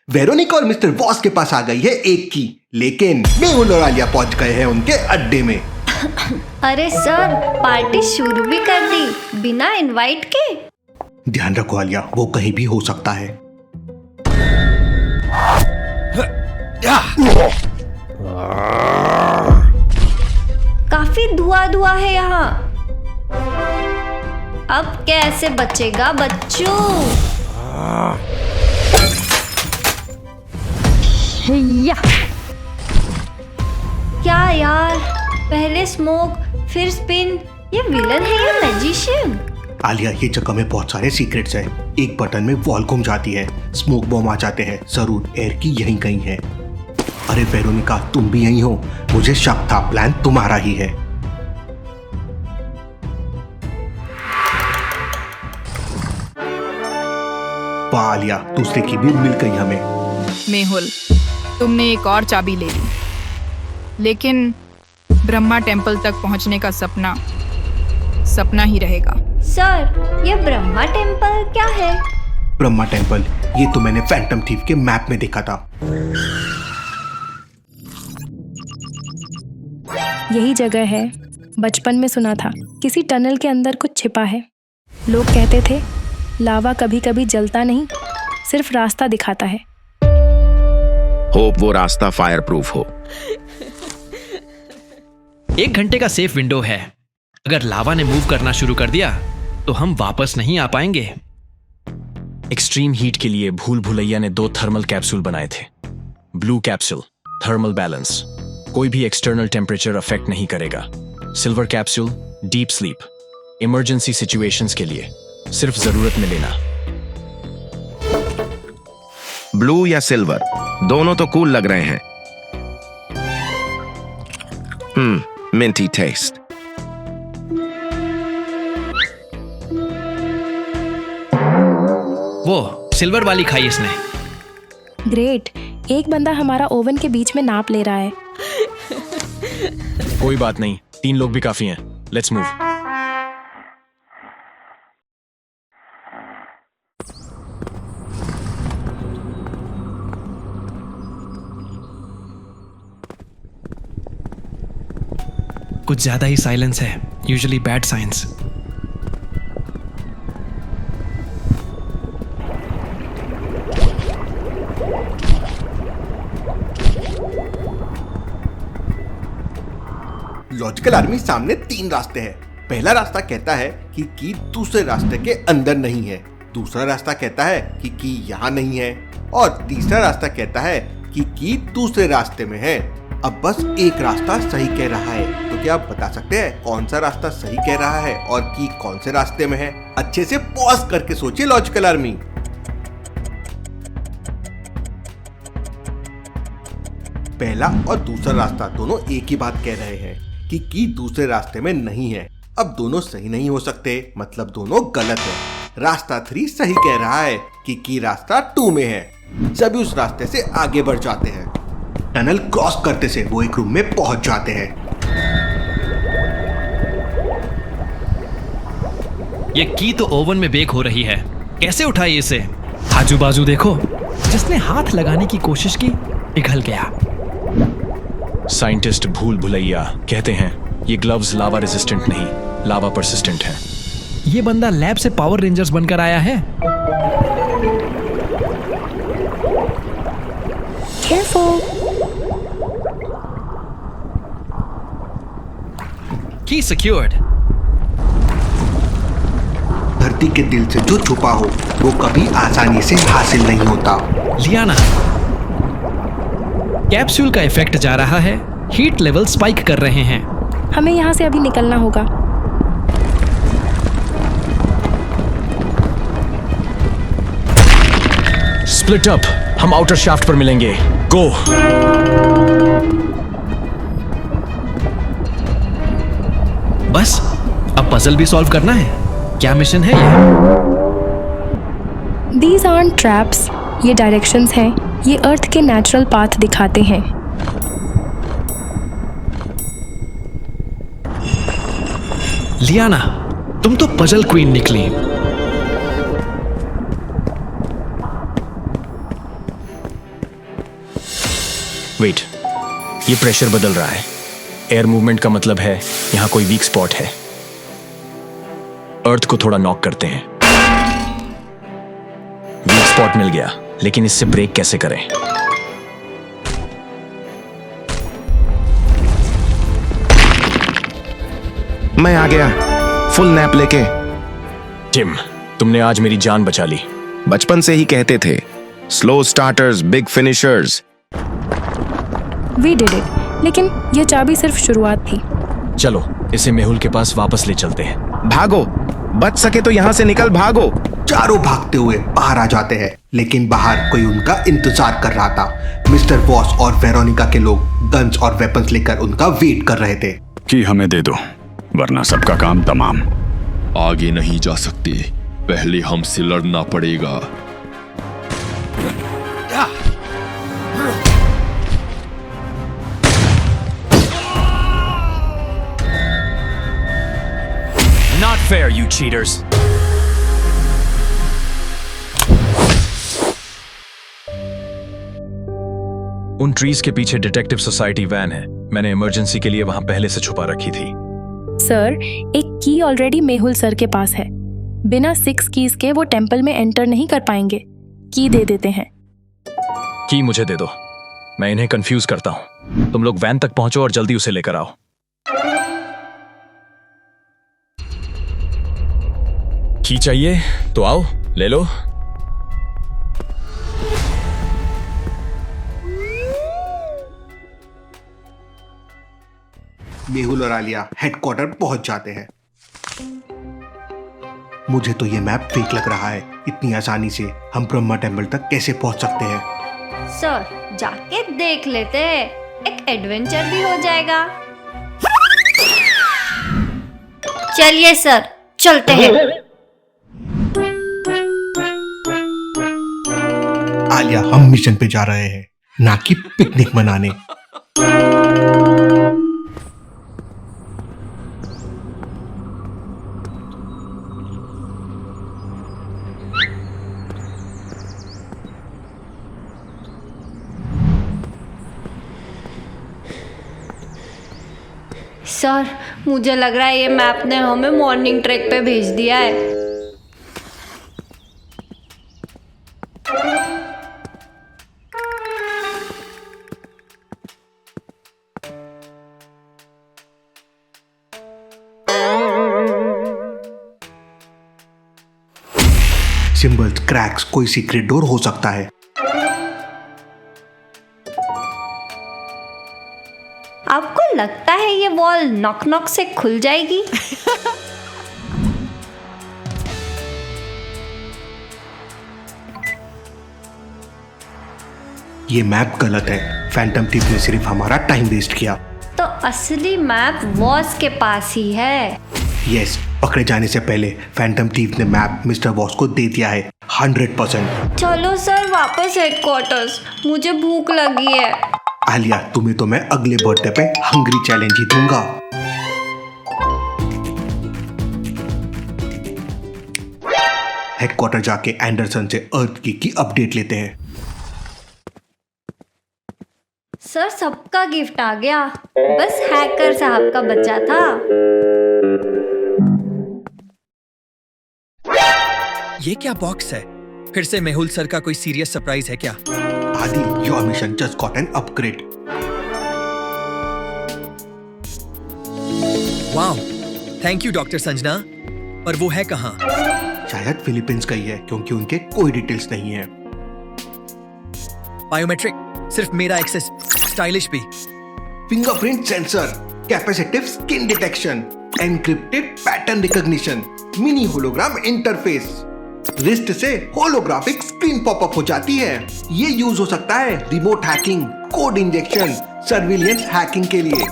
Veronica और mister was के पास आ गई है एक की, लेकिन मेहुल और आलिया पहुंच गए हैं उनके अड्डे में। अरे सर, पार्टी शुरू भी कर दी बिना इनवाइट के। ध्यान रखो आलिया, वो कहीं भी हो सकता है। काफी धुआं है यहाँ। अब कैसे बचेगा बच्चों? या क्या यार, पहले स्मोक फिर स्पिन। ये विलन है या मैजिशियन? आलिया, ये जगह में बहुत सारे सीक्रेट्स हैं। एक बटन में वॉल घूम जाती है, स्मोक बॉम्ब आ जाते हैं, जरूर एयर की यहीं कहीं है। अरे वेरोनिका, तुम भी यहीं हो? मुझे शक था प्लान तुम्हारा ही है। वाह आलिया, दूसरे की भी मिल गई हमें। मेहुल, तुमने एक और चाबी ले ली, लेकिन ब्रह्मा टेम्पल तक पहुंचने का सपना ही रहेगा। सर, ये ब्रह्मा टेम्पल क्या है? ब्रह्मा टेम्पल, ये तो मैंने फैंटम थीफ के मैप में देखा था। यही जगह है। बचपन में सुना था किसी टनल के अंदर कुछ छिपा है। लोग कहते थे लावा कभी कभी जलता नहीं, सिर्फ रास्ता दिखाता है। होप वो रास्ता फायर प्रूफ हो। 1 घंटे का सेफ विंडो है। अगर लावा ने मूव करना शुरू कर दिया तो हम वापस नहीं आ पाएंगे। एक्सट्रीम हीट के लिए भूल भुलैया ने 2 थर्मल कैप्सूल बनाए थे। ब्लू कैप्सूल, थर्मल बैलेंस, कोई भी एक्सटर्नल टेम्परेचर अफेक्ट नहीं करेगा। Silver capsule, deep sleep, emergency situations के लिए, सिर्फ जरूरत में लेना। ब्लू या सिल्वर, दोनों तो कूल लग रहे हैं। Minty test. वो सिल्वर वाली खाई इसने। ग्रेट, एक बंदा हमारा ओवन के बीच में नाप ले रहा है। कोई बात नहीं, 3 लोग भी काफी हैं। Let's move. कुछ ज्यादा ही साइलेंस है, usually bad science. Logical army, सामने 3 रास्ते हैं। पहला रास्ता कहता है कि दूसरे रास्ते के अंदर नहीं है। दूसरा रास्ता कहता है कि यहाँ नहीं है, और तीसरा रास्ता कहता है कि दूसरे रास्ते में है। अब बस एक रास्ता सही कह रहा है। तो क्या आप बता सकते हैं कौन सा रास्ता सही कह रहा है और की कौन से रास्ते में है? अच्छे से पॉज करके सोचिए लॉजिकल आर्मी। पहला और दूसरा रास्ता दोनों एक ही बात कह रहे हैं कि दूसरे रास्ते में नहीं है। अब दोनों सही नहीं हो सकते, मतलब दोनों गलत है। रास्ता 3 सही कह रहा है कि रास्ता 2 में है। सभी उस रास्ते से आगे बढ़ जाते हैं। टनल क्रॉस करते से वो एक रूम में पहुंच जाते हैं। ये की तो ओवन में बेक हो रही है, कैसे उठाई इसे? आजू बाजू देखो, जिसने हाथ लगाने की कोशिश की पिघल गया। साइंटिस्ट भूल भुलैया कहते हैं ये ग्लव्स लावा रेजिस्टेंट नहीं, लावा परसिस्टेंट हैं। ये बंदा लैब से पावर रेंजर्स बनकर आया है। केयरफुल। की सिक्योर्ड। धरती के दिल से जो छुपा हो वो कभी आसानी से हासिल नहीं होता। लियाना, कैप्सूल का इफेक्ट जा रहा है, हीट लेवल स्पाइक कर रहे हैं। हमें यहाँ से अभी निकलना होगा। स्प्लिट अप, हम आउटर शाफ्ट पर मिलेंगे। गो। बस अब पजल भी सॉल्व करना है। क्या मिशन है ये? These aren't traps, ये डायरेक्शंस हैं। ये अर्थ के नेचुरल पाथ दिखाते हैं। लियाना, तुम तो पजल क्वीन निकली। वेट, ये प्रेशर बदल रहा है। एयर मूवमेंट का मतलब है यहाँ कोई वीक स्पॉट है। अर्थ को थोड़ा नॉक करते हैं। वीक स्पॉट मिल गया, लेकिन इससे ब्रेक कैसे करें? मैं आ गया, फुल नैप लेके। टिम, तुमने आज मेरी जान बचा ली। बचपन से ही कहते थे, slow starters big finishers. We did it, लेकिन ये चाबी सिर्फ शुरुआत थी। चलो इसे मेहुल के पास वापस ले चलते हैं। भागो, बच सके तो यहाँ से निकल भागो। चारों भागते हुए बाहर आ जाते हैं, लेकिन बाहर कोई उनका इंतजार कर रहा था। मिस्टर वॉस और वेरोनिका के लोग गन्स और वेपन्स लेकर उनका वेट कर रहे थे। कि हमें दे दो, वरना सबका काम तमाम। आगे नहीं जा सकते, पहले हमसे लड़ना पड़ेगा। Not fair, you cheaters. उन ट्रीज के पीछे डिटेक्टिव सोसाइटी वैन है। मैंने इमरजेंसी के लिए वहां पहले से छुपा रखी थी। सर, एक की ऑलरेडी मेहुल सर के पास है। बिना 6 कीज के वो टेंपल में एंटर नहीं कर पाएंगे। की दे देते हैं। की मुझे दे दो, मैं इन्हें कंफ्यूज करता हूं। तुम लोग वैन तक पहुंचो और जल्दी उसे लेकर आओ। की चाहिए तो आओ, ले लो। मेहुल और आलिया हेडक्वार्टर पहुंच जाते हैं। मुझे तो ये मैप फेक लग रहा है। इतनी आसानी से हम ब्रह्मा टेम्पल तक कैसे पहुंच सकते हैं? सर, जाके देख लेते हैं, एक एडवेंचर भी हो जाएगा। चलिए सर, चलते हैं। आलिया, हम मिशन पे जा रहे हैं, ना कि पिकनिक मनाने। सर, मुझे लग रहा है ये मैप ने हमें मॉर्निंग ट्रैक पे भेज दिया है। सिंबल्स, क्रैक्स, कोई सीक्रेट डोर हो सकता है। आपको लगता है ये वॉल नॉक नॉक से खुल जाएगी? ये मैप गलत है। फैंटम थीफ ने सिर्फ हमारा टाइम वेस्ट किया। तो असली मैप वॉस के पास ही है। यस, पकड़े जाने से पहले फैंटम थीफ ने मैप मिस्टर वॉस को दे दिया है 100%। चलो सर, वापस हेडक्वार्टर्स, मुझे भूख लगी है। आलिया, तुम्हें तो मैं अगले बर्थडे पे हंग्री चैलेंज ही दूंगा। हेडक्वार्टर जाके एंडरसन से अर्थ की अपडेट लेते हैं। सर, सबका गिफ्ट आ गया, बस हैकर साहब का बचा था। ये क्या बॉक्स है? फिर से मेहुल सर का कोई सीरियस सरप्राइज है क्या? आदि, your mission just got an upgrade. Wow, thank you doctor Sanjana. पर वो है कहाँ? शायद फिलीपींस का ही है, क्योंकि उनके कोई डिटेल्स नहीं है। बायोमेट्रिक, सिर्फ मेरा एक्सेस, स्टाइलिश भी। Fingerprint sensor, capacitive skin detection, encrypted pattern recognition, mini hologram interface. Wrist से होलोग्राफिक स्क्रीन पॉपअप हो जाती है। ये यूज हो सकता है remote hacking, code injection, surveillance hacking के लिए।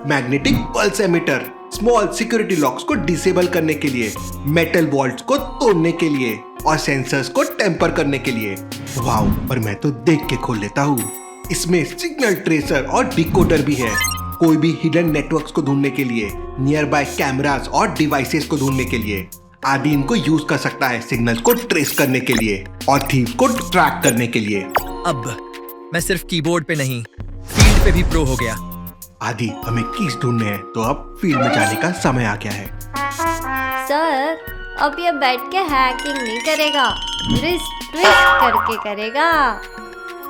Magnetic pulse emitter, small security locks को डिसेबल करने के लिए, मेटल वॉल्ट्स को तोड़ने के लिए और सेंसर्स को टेम्पर करने के लिए। वाओ, पर मैं तो देख के खोल लेता हूँ। इसमें सिग्नल ट्रेसर और डिकोडर भी है, कोई भी हिडन नेटवर्क्स को ढूंढने के लिए, नियर बाय कैमरास और डिवाइसेस को ढूंढने के लिए। आदि इनको यूज कर सकता है सिग्नल्स को ट्रेस करने के लिए और थीव को ट्रैक करने के लिए। अब मैं सिर्फ कीबोर्ड पे नहीं, पे भी प्रो हो गया। आदि हमें कीज ढूंढने हैं, तो अब फील्ड में जाने का समय आ गया है। सर, अब ये बैठ के हैकिंग नहीं करेगा, रिस्ट ट्विस्ट करके करेगा।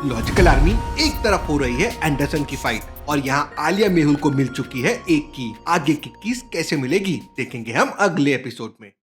लॉजिकल आर्मी एक तरफ हो रही है एंडरसन की फाइट, और यहाँ आलिया मेहुल को मिल चुकी है एक की। आगे की कीज कैसे मिलेगी देखेंगे हम अगले एपिसोड में।